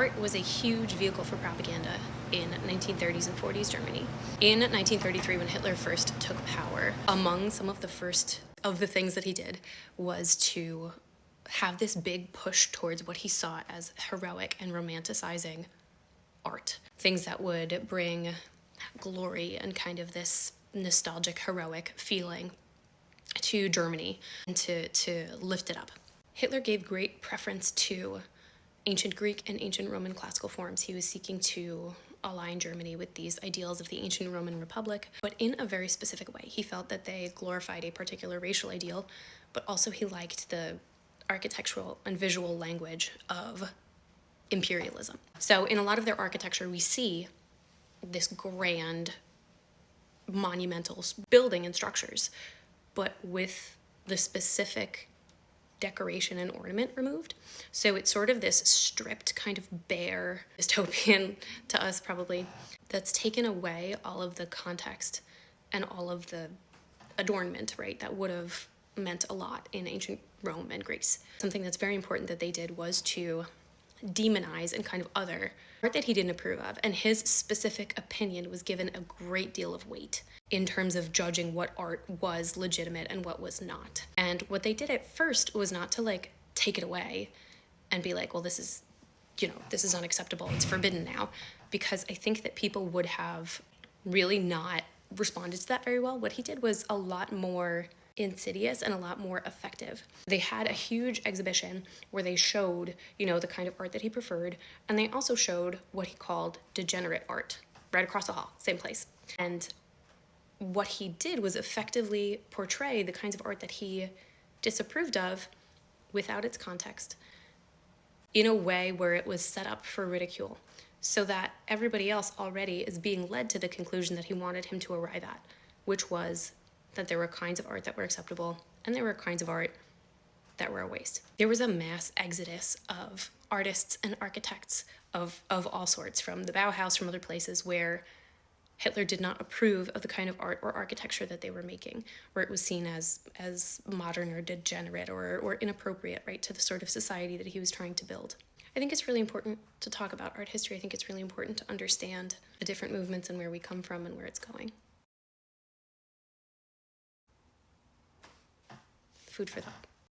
art was a huge vehicle for propaganda in 1930s and 40s Germany. In 1933, when Hitler first took power, among some of the first of the things that he did was to have this big push towards what he saw as heroic and romanticizing art. Things that would bring glory and kind of this nostalgic, heroic feeling to Germany and to lift it up. Hitler gave great preference to ancient Greek and ancient Roman classical forms. He was seeking to align Germany with these ideals of the ancient Roman Republic, but in a very specific way. He felt that they glorified a particular racial ideal, but also he liked the architectural and visual language of imperialism. So in a lot of their architecture, we see this grand monumental building and structures, but with the specific decoration and ornament removed. So it's sort of this stripped, kind of bare dystopian to us probably, that's taken away all of the context and all of the adornment, right, that would have meant a lot in ancient Rome and Greece. Something that's very important that they did was to demonize and kind of other art that he didn't approve of, and his specific opinion was given a great deal of weight in terms of judging what art was legitimate and what was not. And what they did at first was not to like take it away and be like, well, this is, this is unacceptable, it's forbidden now, because I think that people would have really not responded to that very well. What he did was a lot more insidious and a lot more effective. They had a huge exhibition where they showed, the kind of art that he preferred, and they also showed what he called degenerate art right across the hall, same place. And what he did was effectively portray the kinds of art that he disapproved of without its context in a way where it was set up for ridicule, so that everybody else already is being led to the conclusion that he wanted him to arrive at, which was that there were kinds of art that were acceptable and there were kinds of art that were a waste. There was a mass exodus of artists and architects of all sorts, from the Bauhaus, from other places where Hitler did not approve of the kind of art or architecture that they were making, where it was seen as modern or degenerate or inappropriate, right, to the sort of society that he was trying to build. I think it's really important to talk about art history. I think it's really important to understand the different movements and where we come from and where it's going. Food for thought.